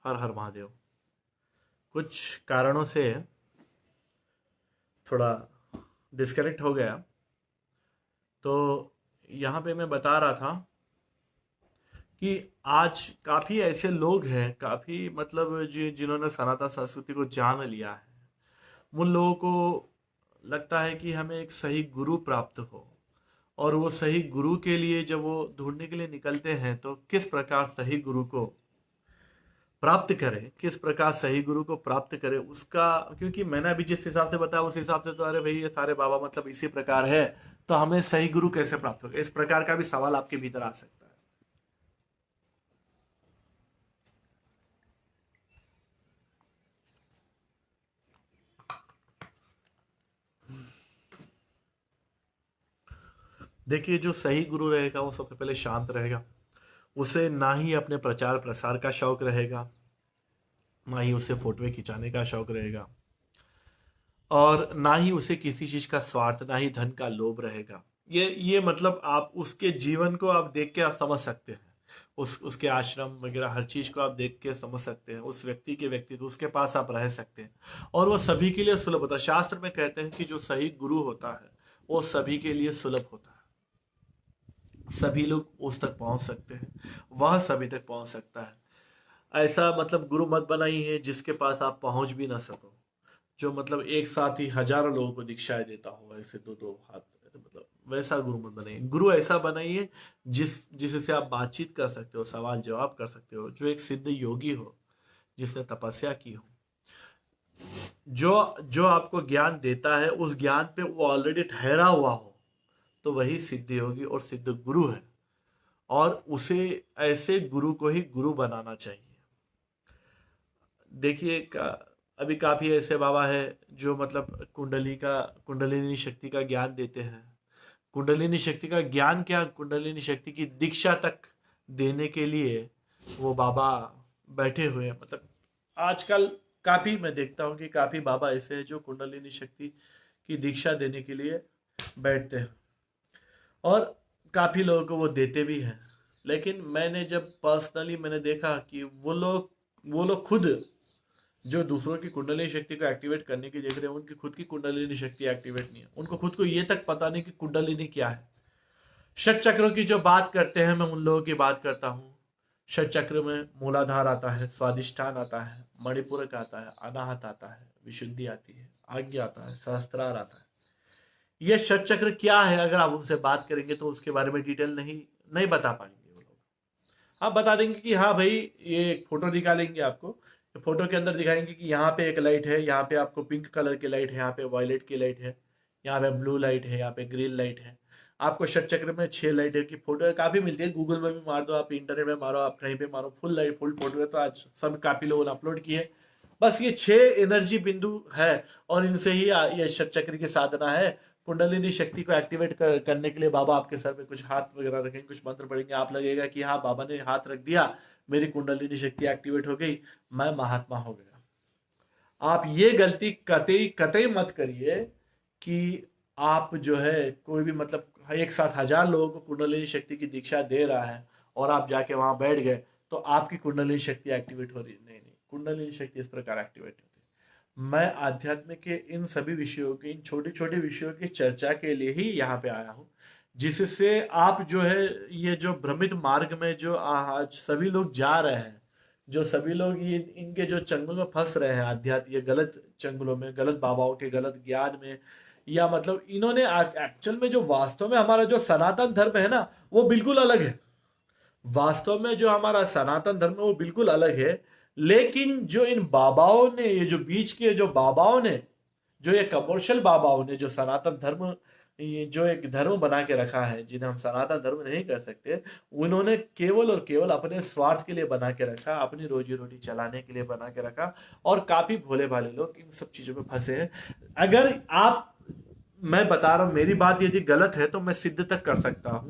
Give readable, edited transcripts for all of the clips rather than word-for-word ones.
हर हर महादेव। कुछ कारणों से थोड़ा डिस्कनेक्ट हो गया। तो यहाँ पे मैं बता रहा था कि आज काफ़ी ऐसे लोग हैं, काफ़ी मतलब जिन्होंने सनातन संस्कृति को जान लिया है, उन लोगों को लगता है कि हमें एक सही गुरु प्राप्त हो। और वो सही गुरु के लिए जब वो ढूंढने के लिए निकलते हैं तो किस प्रकार सही गुरु को प्राप्त करें, किस प्रकार सही गुरु को प्राप्त करें उसका, क्योंकि मैंने अभी जिस हिसाब से बताया उस हिसाब से तो अरे भाई ये सारे बाबा मतलब इसी प्रकार है, तो हमें सही गुरु कैसे प्राप्त होगा, इस प्रकार का भी सवाल आपके भीतर आ सकता है। देखिए, जो सही गुरु रहेगा वो सबसे पहले शांत रहेगा। उसे ना ही अपने प्रचार प्रसार का शौक रहेगा, ना ही उसे फोटोएं खिंचाने का शौक रहेगा, और ना ही उसे किसी चीज का स्वार्थ, ना ही धन का लोभ रहेगा। ये मतलब आप उसके जीवन को आप देख के आप समझ सकते हैं, उसके आश्रम वगैरह हर चीज को आप देख के समझ सकते हैं, उस व्यक्ति के व्यक्तित्व उसके पास आप रह सकते हैं। और वो सभी के लिए सुलभ होता है। शास्त्र में कहते हैं कि जो सही गुरु होता है वो सभी के लिए सुलभ होता है, सभी लोग उस तक पहुंच सकते हैं, वह सभी तक पहुंच सकता है। ऐसा मतलब गुरु मत बनाइए जिसके पास आप पहुंच भी ना सको, जो मतलब एक साथ ही हजारों लोगों को दीक्षाएं देता हो, ऐसे दो दो हाथ ऐसे, मतलब वैसा गुरु मत बनाइए। गुरु ऐसा बनाइए जिससे आप बातचीत कर सकते हो, सवाल जवाब कर सकते हो, जो एक सिद्ध योगी हो, जिसने तपस्या की हो, जो जो आपको ज्ञान देता है उस ज्ञान पे वो ऑलरेडी ठहरा हुआ हो, तो वही सिद्ध योगी और सिद्ध गुरु है। और उसे ऐसे गुरु को ही गुरु बनाना चाहिए। देखिए अभी काफी ऐसे बाबा है जो मतलब कुंडलिनी शक्ति का ज्ञान देते हैं। कुंडलिनी शक्ति का ज्ञान क्या, कुंडलिनी शक्ति की दीक्षा तक देने के लिए वो बाबा बैठे हुए हैं। मतलब आजकल काफी मैं देखता हूँ कि काफी बाबा ऐसे हैं जो कुंडलिनी शक्ति की दीक्षा देने के लिए बैठते हैं, और काफी लोगों को वो देते भी हैं। लेकिन मैंने जब पर्सनली मैंने देखा कि वो लोग खुद जो दूसरों की कुंडलिनी शक्ति को एक्टिवेट करने की देख रहे हैं, उनकी खुद की कुंडलिनी शक्ति एक्टिवेट नहीं है। उनको खुद को ये तक पता नहीं कि कुंडलिनी क्या है। षट चक्रों की जो बात करते हैं, मैं उन लोगों की बात करता हूँ। षट चक्र में मूलाधार आता है, स्वादिष्ठान आता है, मणिपूरक आता है, अनाहत आता है, विशुद्धि आती है, आज्ञा आता है, सहस्त्रार आता है। ये षट चक्र क्या है, अगर आप उनसे बात करेंगे तो उसके बारे में डिटेल नहीं नहीं बता पाएंगे वो लोग। आप बता देंगे कि हाँ भाई, ये एक फोटो दिखाएंगे आपको, फोटो के अंदर दिखाएंगे कि यहाँ पे एक लाइट है, यहाँ पे आपको पिंक कलर की लाइट है, यहाँ पे वायलेट की लाइट है, यहाँ पे ब्लू लाइट है, यहाँ पे ग्रीन लाइट है। आपको षट चक्र में 6 लाइट की फोटो काफी मिलती है, गूगल में भी मार दो, आप इंटरनेट में मारो, आप कहीं पे मारो, फुल लाइट फुल फोटो है। तो आज सब काफी लोगों ने अपलोड की है। बस ये 6 एनर्जी बिंदु है, और इनसे ही ये षट चक्र की साधना है। कुंडलिनी शक्ति को एक्टिवेट करने के लिए बाबा आपके सर पे कुछ हाथ वगैरह रखेंगे, कुछ मंत्र पढ़ेंगे, आप लगेगा कि हाँ बाबा ने हाथ रख दिया, मेरी कुंडलिनी शक्ति एक्टिवेट हो गई, मैं महात्मा हो गया। आप ये गलती कतई कतई मत करिए कि आप जो है कोई भी मतलब एक साथ 1000 लोगों को कुंडलिनी शक्ति की दीक्षा दे रहा है और आप जाके वहां बैठ गए तो आपकी कुंडलिनी शक्ति एक्टिवेट हो रही है। नहीं नहीं, कुंडलिनी शक्ति इस प्रकार एक्टिवेट होती है। मैं आध्यात्म के इन सभी विषयों की, इन छोटे छोटे विषयों की चर्चा के लिए ही यहाँ पे आया हूँ, जिससे आप जो है ये जो भ्रमित मार्ग में जो आज सभी लोग जा रहे हैं, जो सभी लोग ये इनके जो चंगुल में फंस रहे हैं, आध्यात्म ये गलत चंगुलों में, गलत बाबाओं के गलत ज्ञान में, या मतलब इन्होंने एक्चुअल में जो वास्तव में हमारा जो सनातन धर्म है ना, वो बिल्कुल अलग है। वास्तव में जो हमारा सनातन धर्म है वो बिल्कुल अलग है। लेकिन जो इन बाबाओं ने, ये जो बीच के जो बाबाओं ने, जो ये कमर्शियल बाबाओं ने जो सनातन धर्म, ये जो एक धर्म बना के रखा है, जिन्हें हम सनातन धर्म नहीं कर सकते, उन्होंने केवल और केवल अपने स्वार्थ के लिए बना के रखा, अपनी रोजी रोटी चलाने के लिए बना के रखा। और काफी भोले भाले लोग इन सब चीजों में फंसे हैं। अगर आप, मैं बता रहा हूं, मेरी बात यदि गलत है तो मैं सिद्ध तक कर सकता हूं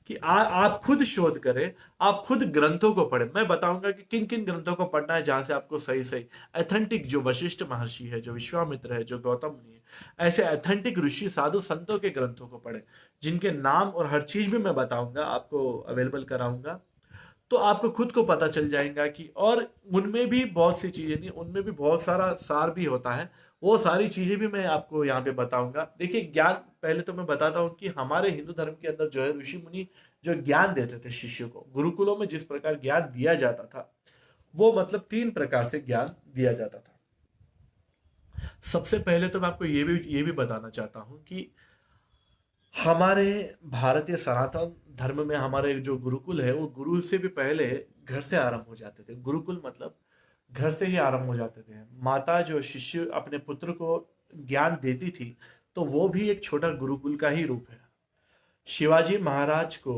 कि आप खुद शोध करें, आप खुद ग्रंथों को पढ़ें। मैं बताऊंगा कि किन किन ग्रंथों को पढ़ना है, जहां से आपको सही सही ऑथेंटिक, जो वशिष्ठ महर्षि है, जो विश्वामित्र है, जो गौतम मुनि है, ऐसे ऑथेंटिक ऋषि साधु संतों के ग्रंथों को पढ़ें, जिनके नाम और हर चीज भी मैं बताऊंगा, आपको अवेलेबल कराऊंगा। तो आपको खुद को पता चल जाएगा कि, और उनमें भी बहुत सी चीजें नहीं, उनमें भी बहुत सारा सार भी होता है। वो सारी चीजें भी मैं आपको यहाँ पे बताऊंगा। देखिए ज्ञान, पहले तो मैं बताता हूँ कि हमारे हिंदू धर्म के अंदर जो है ऋषि मुनि जो ज्ञान देते थे शिष्यों को, गुरुकुलों में जिस प्रकार ज्ञान दिया जाता था, वो मतलब 3 प्रकार से ज्ञान दिया जाता था। सबसे पहले तो मैं आपको ये भी बताना चाहता हूँ कि हमारे भारतीय सनातन धर्म में हमारे जो गुरुकुल है, वो गुरु से भी पहले घर से आरंभ हो जाते थे। गुरुकुल मतलब घर से ही आरंभ हो जाते थे। माता जो शिष्य अपने पुत्र को ज्ञान देती थी, तो वो भी एक छोटा गुरुकुल का ही रूप है। शिवाजी महाराज को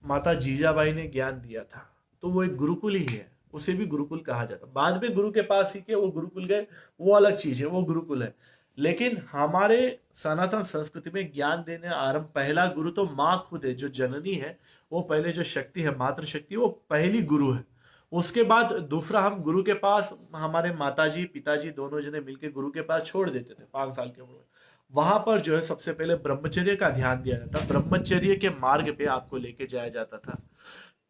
माता जीजाबाई ने ज्ञान दिया था, तो वो एक गुरुकुल ही है, उसे भी गुरुकुल कहा जाता। बाद में गुरु के पास ही के वो गुरुकुल गए, वो अलग चीज है, वो गुरुकुल है। लेकिन हमारे सनातन संस्कृति में ज्ञान देने आरंभ, पहला गुरु तो माँ खुद है, जो जननी है, वो पहले जो शक्ति है, मातृ शक्ति, वो पहली गुरु है। उसके बाद दूसरा, हम गुरु के पास हमारे माताजी पिताजी दोनों जने मिलकर गुरु के पास छोड़ देते थे 5 साल के उम्र में। वहां पर जो है सबसे पहले ब्रह्मचर्य का ध्यान दिया जाता, ब्रह्मचर्य के मार्ग पे आपको लेके जाया जाता था।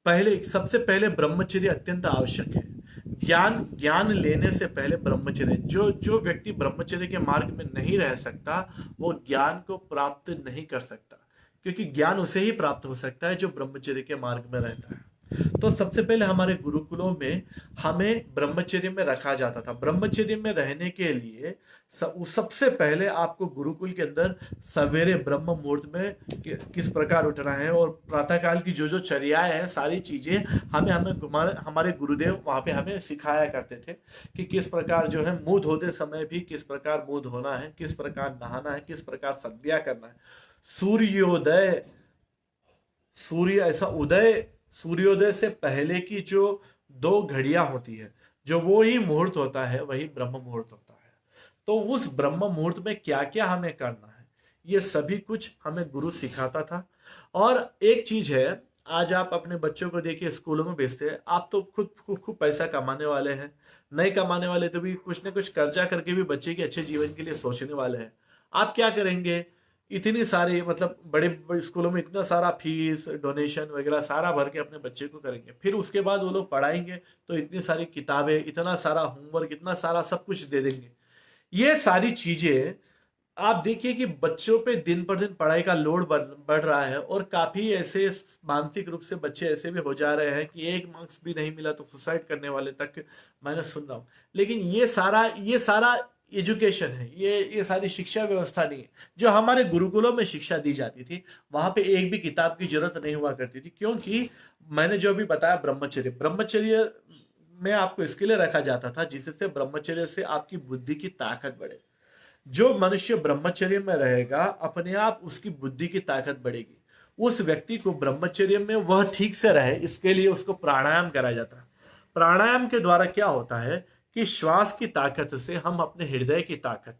पहले, सबसे पहले ब्रह्मचर्य अत्यंत आवश्यक है। ज्ञान ज्ञान लेने से पहले ब्रह्मचर्य, जो जो व्यक्ति ब्रह्मचर्य के मार्ग में नहीं रह सकता, वो ज्ञान को प्राप्त नहीं कर सकता, क्योंकि ज्ञान उसे ही प्राप्त हो सकता है जो ब्रह्मचर्य के मार्ग में रहता है। तो सबसे पहले हमारे गुरुकुलों में हमें ब्रह्मचर्य में रखा जाता था। ब्रह्मचर्य में रहने के लिए सबसे पहले आपको गुरुकुल के अंदर सवेरे ब्रह्म मुहूर्त में किस प्रकार उठना है, और प्रातःकाल की जो जो चर्याएं हैं, सारी चीजें हमें हमें हमारे गुरुदेव वहां पे हमें सिखाया करते थे कि किस प्रकार जो है मुंह धोते समय भी किस प्रकार मुंह धोना है, किस प्रकार नहाना है, किस प्रकार संध्या करना है। सूर्योदय, सूर्य ऐसा उदय, सूर्योदय से पहले की जो 2 घड़ियां होती है, जो वो ही मुहूर्त होता है, वही ब्रह्म मुहूर्त होता है। तो उस ब्रह्म मुहूर्त में क्या क्या हमें करना है, ये सभी कुछ हमें गुरु सिखाता था। और एक चीज है, आज आप अपने बच्चों को देखिए स्कूलों में भेजते हैं, आप तो खुद खूब खूब पैसा कमाने वाले हैं, नहीं कमाने वाले तो भी कुछ ना कुछ कर्जा करके भी बच्चे के अच्छे जीवन के लिए सोचने वाले हैं। आप क्या करेंगे, इतनी सारी मतलब बड़े बड़े स्कूलों में इतना सारा फीस डोनेशन वगैरह सारा भर के अपने बच्चे को करेंगे, फिर उसके बाद वो लोग पढ़ाएंगे तो इतनी सारी किताबें, इतना सारा होमवर्क, इतना सारा सब कुछ दे देंगे। ये सारी चीजें आप देखिए कि बच्चों पे दिन पर दिन पढ़ाई का लोड बढ़ रहा है, और काफी ऐसे मानसिक रूप से बच्चे ऐसे भी हो जा रहे हैं कि 1 मार्क्स भी नहीं मिला तो सुसाइड करने वाले तक मैंने सुन रहा हूँ। लेकिन ये सारा एजुकेशन है, ये सारी शिक्षा व्यवस्था नहीं है जो हमारे गुरुकुलों में शिक्षा दी जाती थी। वहां पे एक भी किताब की जरूरत नहीं हुआ करती थी, क्योंकि मैंने जो अभी बताया ब्रह्मचर्य, ब्रह्मचर्य में आपको इसके लिए रखा जाता था जिससे ब्रह्मचर्य से आपकी बुद्धि की ताकत बढ़े। जो मनुष्य ब्रह्मचर्य में रहेगा, अपने आप उसकी बुद्धि की ताकत बढ़ेगी। उस व्यक्ति को ब्रह्मचर्य में वह ठीक से रहे, इसके लिए उसको प्राणायाम कराया जाता है। प्राणायाम के द्वारा क्या होता है कि श्वास की ताकत से हम अपने हृदय की ताकत,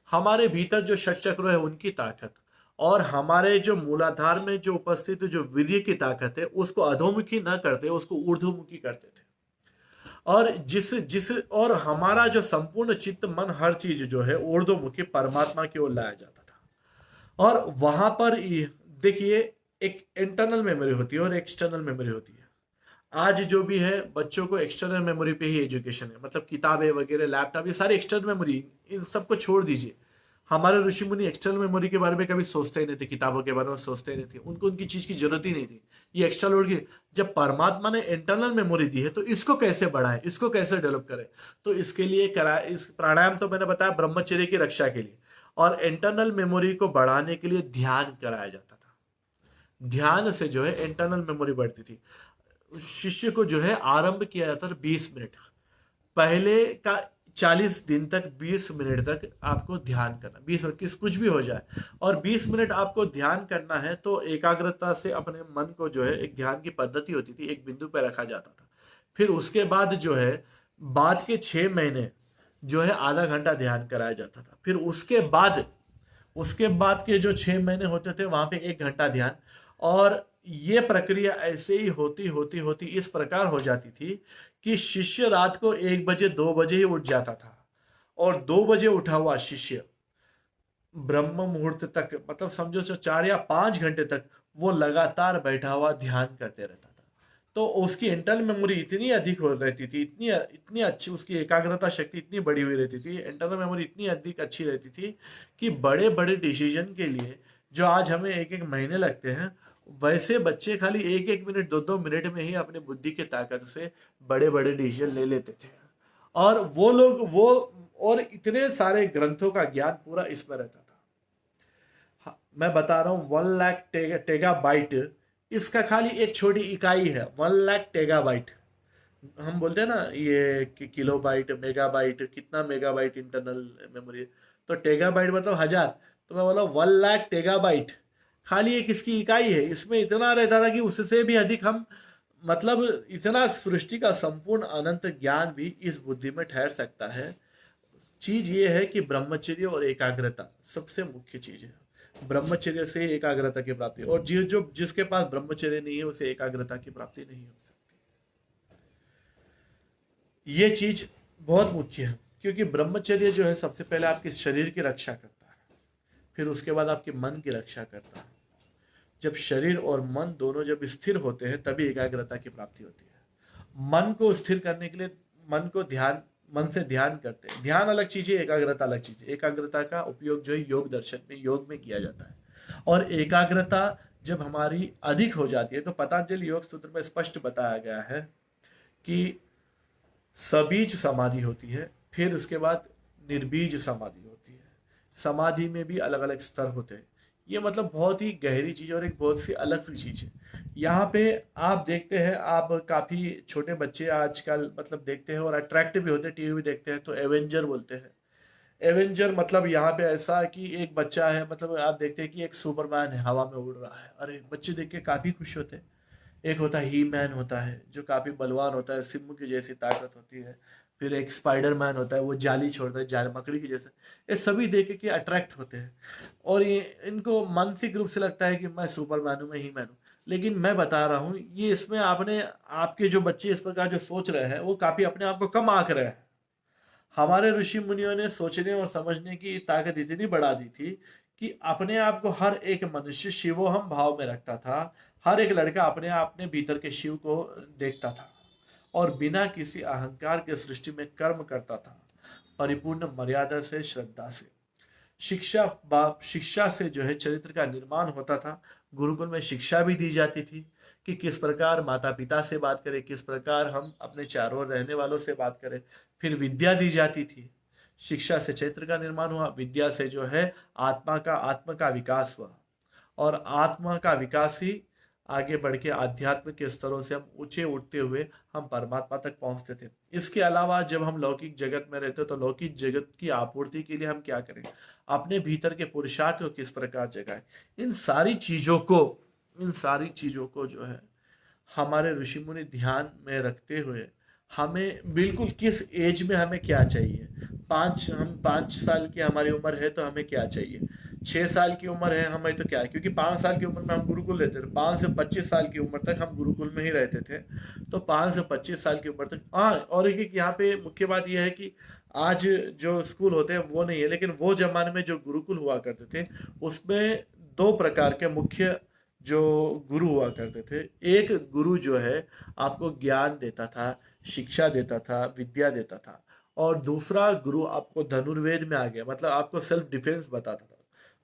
हमारे भीतर जो षट चक्र है उनकी ताकत, और हमारे जो मूलाधार में जो उपस्थित जो वीर्य की ताकत है, उसको अधोमुखी न करते, उसको ऊर्ध्वमुखी करते थे। और जिस जिस और हमारा जो संपूर्ण चित्त मन हर चीज जो है ऊर्ध्वमुखी परमात्मा की ओर लाया जाता था। और वहां पर देखिए, एक इंटरनल मेमोरी होती है और एक्सटर्नल मेमोरी होती है। आज जो भी है बच्चों को एक्सटर्नल मेमोरी पे ही एजुकेशन है, मतलब किताबें वगैरह, लैपटॉप, ये सारी एक्सटर्नल मेमोरी, इन सबको छोड़ दीजिए। हमारे ऋषि मुनि एक्सटर्नल मेमोरी के बारे में कभी सोचते ही नहीं थे, किताबों के बारे में सोचते ही नहीं थे, उनको उनकी चीज की जरूरत ही नहीं थी। ये एक्सटर्नल की, जब परमात्मा ने इंटरनल मेमोरी दी है तो इसको कैसे बढ़ाए, इसको कैसे डेवलप करे, तो इसके लिए करा, इस प्राणायाम तो मैंने बताया ब्रह्मचर्य की रक्षा के लिए, और इंटरनल मेमोरी को बढ़ाने के लिए ध्यान कराया जाता था। ध्यान से जो है इंटरनल मेमोरी बढ़ती थी। शिष्य को जो है आरंभ किया जाता था 20 मिनट, पहले का 40 दिन तक 20 मिनट तक आपको ध्यान करना, 20 मिनट किस कुछ भी हो जाए, और 20 मिनट आपको ध्यान करना है। तो एकाग्रता से अपने मन को जो है, एक ध्यान की पद्धति होती थी, एक बिंदु पर रखा जाता था। फिर उसके बाद जो है बाद के 6 महीने जो है आधा घंटा ध्यान कराया जाता था। फिर उसके बाद के जो 6 महीने होते थे वहां पे 1 घंटा ध्यान। और ये प्रक्रिया ऐसे ही होती होती होती इस प्रकार हो जाती थी कि शिष्य रात को 1 बजे 2 बजे ही उठ जाता था, और 2 बजे उठा हुआ शिष्य ब्रह्म मुहूर्त तक, मतलब समझो 4 या 5 घंटे तक वो लगातार बैठा हुआ ध्यान करते रहता था। तो उसकी इंटरनल मेमोरी इतनी अधिक हो रहती थी, इतनी इतनी अच्छी, उसकी एकाग्रता शक्ति इतनी बड़ी हुई रहती थी, इंटरनल मेमोरी इतनी अधिक अच्छी रहती थी कि बड़े बड़े डिसीजन के लिए जो आज हमें एक एक महीने लगते हैं, वैसे बच्चे खाली एक एक मिनट, दो दो मिनट में ही अपनी बुद्धि की ताकत से बड़े बड़े डिसीजन ले लेते थे। और वो लोग वो और इतने सारे ग्रंथों का ज्ञान पूरा इसमें रहता था। मैं बता रहा हूँ 1 लाख टेगा बाइट, इसका खाली एक छोटी इकाई है। 1 लाख टेगाबाइट, हम बोलते हैं ना ये किलो बाइट, मेगा बाइट, कितना मेगा बाइट इंटरनल मेमोरी, तो टेगाबाइट मतलब 1000। तो मैं बोला 1 लाख टेगाबाइट खाली एक इसकी इकाई है। इसमें इतना रहता था कि उससे भी अधिक हम, मतलब इतना सृष्टि का संपूर्ण अनंत ज्ञान भी इस बुद्धि में ठहर सकता है। चीज ये है कि ब्रह्मचर्य और एकाग्रता सबसे मुख्य चीज है। ब्रह्मचर्य से एकाग्रता की प्राप्ति, और जिसके पास ब्रह्मचर्य नहीं है उसे एकाग्रता की प्राप्ति नहीं हो सकती। ये चीज बहुत मुख्य है, क्योंकि ब्रह्मचर्य जो है सबसे पहले आपके शरीर की रक्षा करता है, फिर उसके बाद आपके मन की रक्षा करता है। जब शरीर और मन दोनों जब स्थिर होते हैं तभी एकाग्रता की प्राप्ति होती है। मन को स्थिर करने के लिए मन से ध्यान करते हैं। ध्यान अलग चीज है, एकाग्रता अलग चीज है। एकाग्रता का उपयोग जो है योग दर्शन में, योग में किया जाता है। और एकाग्रता जब हमारी अधिक हो जाती है तो पतंजलि योग सूत्र में स्पष्ट बताया गया है कि सबीज समाधि होती है, फिर उसके बाद निर्बीज समाधि होती है। समाधि में भी अलग अलग स्तर होते हैं। ये मतलब बहुत ही गहरी चीज और एक बहुत सी अलग सी चीज है। यहाँ पे आप देखते हैं, आप काफी छोटे बच्चे आजकल मतलब देखते हैं और अट्रैक्टिव भी होते हैं, टीवी भी देखते हैं तो एवेंजर बोलते हैं। एवेंजर मतलब यहाँ पे ऐसा कि एक बच्चा है, मतलब आप देखते हैं कि एक सुपरमैन है, हवा में उड़ रहा है, अरे बच्चे देख के काफी खुश होते हैं। एक होता है ही मैन होता है जो काफी बलवान होता है, सिम्बू की जैसी ताकत होती है। फिर एक स्पाइडर मैन होता है, वो जाली छोड़ता है, जाल मकड़ी की जैसे। ये सभी देख के अट्रैक्ट होते हैं और ये इनको मानसिक रूप से लगता है कि मैं सुपरमैन हूं, मैं ही मैन हूं। लेकिन मैं बता रहा हूँ ये इसमें आपने, आपके जो बच्चे इस प्रकार जो सोच रहे हैं वो काफी अपने आप को कम आंक रहे हैं। हमारे ऋषि मुनियों ने सोचने और समझने की ताकत इतनी बढ़ा दी थी कि अपने आप को हर एक मनुष्य शिवोहम भाव में रखता था। हर एक लड़का अपने अपने भीतर के शिव को देखता था और बिना किसी अहंकार के सृष्टि में कर्म करता था, परिपूर्ण मर्यादा से, श्रद्धा से। शिक्षा से जो है चरित्र का निर्माण होता था। गुरुकुल में शिक्षा भी दी जाती थी कि किस प्रकार माता पिता से बात करें, किस प्रकार हम अपने चारों ओर रहने वालों से बात करें। फिर विद्या दी जाती थी। शिक्षा से चरित्र का निर्माण हुआ, विद्या से जो है आत्मा का विकास हुआ, और आत्मा का विकास ही आगे बढ़ के आध्यात्म के स्तरों से हम ऊंचे उठते हुए हम परमात्मा तक पहुंचते थे। इसके अलावा जब हम लौकिक जगत में रहते तो लौकिक जगत की आपूर्ति के लिए हम क्या करें, अपने भीतर के पुरुषार्थ को किस प्रकार जगाएं, इन सारी चीजों को जो है हमारे ऋषि मुनि ध्यान में रखते हुए हमें बिल्कुल किस एज में हमें क्या चाहिए, 5 साल की हमारी उम्र है तो हमें क्या चाहिए, 6 साल की उम्र है हमें तो क्या है, क्योंकि 5 साल की उम्र में हम गुरुकुल रहते थे, 5 से 25 साल की उम्र तक हम गुरुकुल में ही रहते थे। तो 5 से 25 साल की उम्र तक, हाँ, और एक यहाँ पे मुख्य बात यह है कि आज जो स्कूल होते हैं वो नहीं है, लेकिन वो जमाने में जो गुरुकुल हुआ करते थे उसमें 2 प्रकार के मुख्य जो गुरु हुआ करते थे। एक गुरु जो है आपको ज्ञान देता था, शिक्षा देता था, विद्या देता था, और दूसरा गुरु आपको धनुर्वेद में आ गया, मतलब आपको सेल्फ डिफेंस बताता था।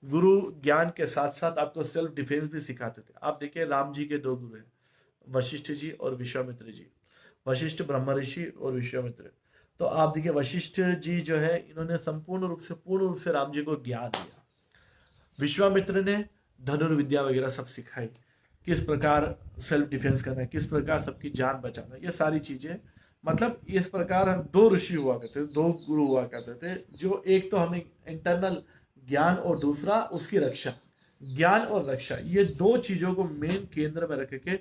गुरु ज्ञान के साथ साथ आपको सेल्फ डिफेंस भी सिखाते थे। आप देखिए राम जी के 2 गुरु हैं, वशिष्ठ जी और विश्वामित्र जी। वशिष्ठ ब्रह्म ऋषि और विश्वामित्र। तो आप देखिए वशिष्ठ जी जो है इन्होंने पूर्ण रूप से राम जी को ज्ञान दिया। विश्वामित्र ने धनुर्विद्या वगैरह सब सिखाई, किस प्रकार सेल्फ डिफेंस करना है, किस प्रकार सबकी जान बचाना है, ये सारी चीजें। मतलब इस प्रकार 2 ऋषि हुआ करते थे, 2 गुरु हुआ करते थे, जो एक तो हमें इंटरनल ज्ञान और दूसरा उसकी रक्षा। ज्ञान और रक्षा, ये 2 चीजों को मेन केंद्र में रख के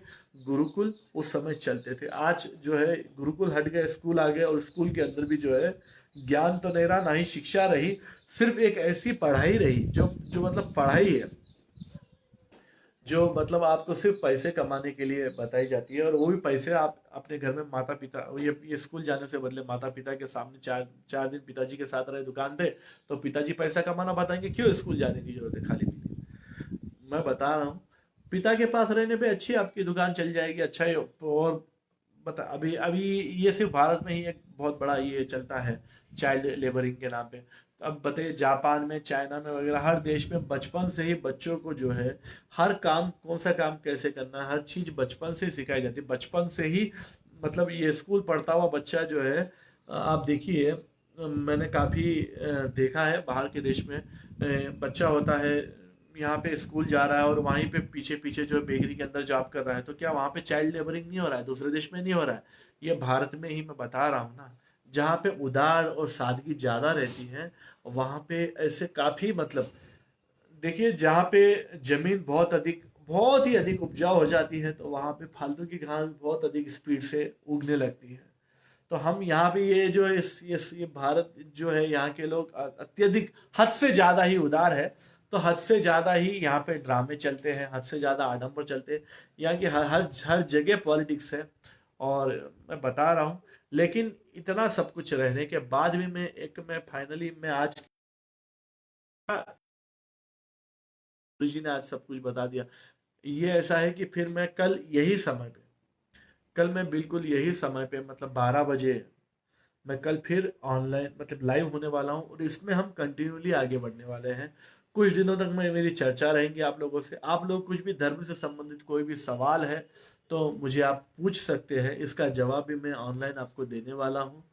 गुरुकुल उस समय चलते थे। आज जो है गुरुकुल हट गए, स्कूल आ गए, और स्कूल के अंदर भी जो है ज्ञान तो नहीं रहा, ना ही शिक्षा रही, सिर्फ एक ऐसी पढ़ाई रही जो जो मतलब पढ़ाई है, जो मतलब आपको सिर्फ पैसे कमाने के लिए बताई जाती है। और वो भी पैसे आप अपने घर में माता पिता, ये स्कूल जाने से बदले माता पिता के सामने 4 दिन पिताजी के साथ रहे दुकान पे, तो पिताजी पैसा कमाना बताएंगे, क्यों स्कूल जाने की जरूरत है खाली पीली। मैं बता रहा हूँ पिता के पास रहने पे अच्छी आपकी दुकान चल जाएगी, अच्छा ही। और बता, अभी अभी ये सिर्फ भारत में ही एक बहुत बड़ा ये चलता है चाइल्ड लेबरिंग के नाम पे। तो अब बताइए, जापान में, चाइना में वगैरह हर देश में बचपन से ही बच्चों को जो है हर काम, कौन सा काम कैसे करना है, हर चीज बचपन से सिखाई जाती है, बचपन से ही। मतलब ये स्कूल पढ़ता हुआ बच्चा जो है, आप देखिए, मैंने काफी देखा है बाहर के देश में, बच्चा होता है, यहाँ पे स्कूल जा रहा है और वहीं पे पीछे पीछे जो है बेकरी के अंदर जॉब कर रहा है, तो क्या वहां पे चाइल्ड लेबरिंग नहीं हो रहा है? दूसरे देश में नहीं हो रहा है? ये भारत में ही मैं बता रहा हूँ ना, जहाँ पे उदार और सादगी ज्यादा रहती है, वहां पे ऐसे काफी, मतलब देखिए, जहाँ पे जमीन बहुत ही अधिक उपजाऊ हो जाती है, तो वहां पे फालतू की घास बहुत अधिक स्पीड से उगने लगती है। तो हम यहाँ पे ये जो ये भारत जो है, यहाँ के लोग अत्यधिक हद से ज्यादा ही उदार है। तो हद से ज्यादा ही यहाँ पे ड्रामे चलते हैं, हद से ज्यादा आडंबर चलते हैं। यहाँ की हर जगह पॉलिटिक्स है। और मैं बता रहा हूँ, लेकिन इतना सब कुछ रहने के बाद भी मैं फाइनली मैं आज, गुरु जी ने आज सब कुछ बता दिया। ये ऐसा है कि फिर मैं कल यही समय पे, कल मैं बिल्कुल यही समय पे, मतलब 12 बजे, मैं कल फिर ऑनलाइन, मतलब लाइव होने वाला हूँ, और इसमें हम कंटिन्यूली आगे बढ़ने वाले हैं। कुछ दिनों तक मैं मेरी चर्चा रहेंगी आप लोगों से। आप लोग कुछ भी धर्म से संबंधित कोई भी सवाल है तो मुझे आप पूछ सकते हैं, इसका जवाब भी मैं ऑनलाइन आपको देने वाला हूँ।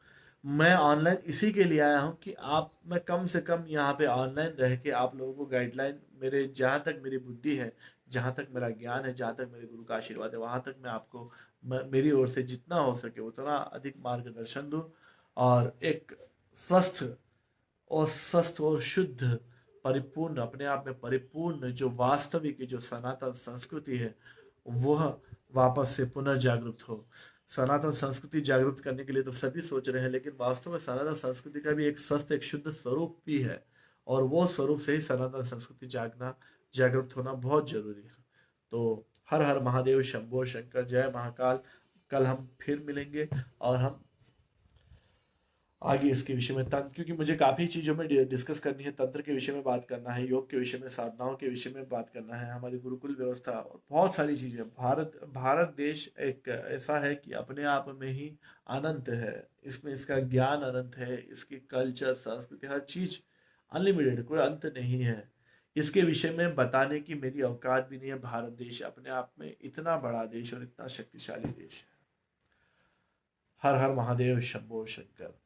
मैं ऑनलाइन इसी के लिए आया हूँ कि आप, मैं कम से कम यहाँ पे ऑनलाइन रह के आप लोगों को गाइडलाइन, मेरे जहाँ तक मेरी बुद्धि है, जहाँ तक मेरा ज्ञान है, जहाँ तक मेरे गुरु का आशीर्वाद है, वहां तक मैं आपको, मेरी ओर से जितना हो सके उतना अधिक मार्गदर्शन दूं। और एक स्वस्थ स्वस्थ और शुद्ध, परिपूर्ण, अपने आप में परिपूर्ण जो वास्तविक जो सनातन संस्कृति है, वह वापस से पुनर्जागृत हो। सनातन संस्कृति जागृत करने के लिए तो सभी सोच रहे हैं, लेकिन वास्तव में सनातन संस्कृति का भी एक स्वस्थ, एक शुद्ध स्वरूप भी है। और वो स्वरूप से ही सनातन संस्कृति जागृत होना बहुत जरूरी है। तो हर हर महादेव, शंभो शंकर, जय महाकाल। कल हम फिर मिलेंगे और हम आगे इसके विषय में तंत्र, क्योंकि मुझे काफी चीजों में डिस्कस करनी है, तंत्र के विषय में बात करना है, योग के विषय में, साधनाओं के विषय में बात करना है, हमारी गुरुकुल व्यवस्था और बहुत सारी चीजें। भारत देश एक ऐसा है कि अपने आप में ही अनंत है। इसमें इसका ज्ञान अनंत है, इसकी कल्चर, संस्कृति, हर चीज अनलिमिटेड, कोई अंत नहीं है। इसके विषय में बताने की मेरी औकात भी नहीं है। भारत देश अपने आप में इतना बड़ा देश और इतना शक्तिशाली देश है। हर हर महादेव, शंभो शंकर।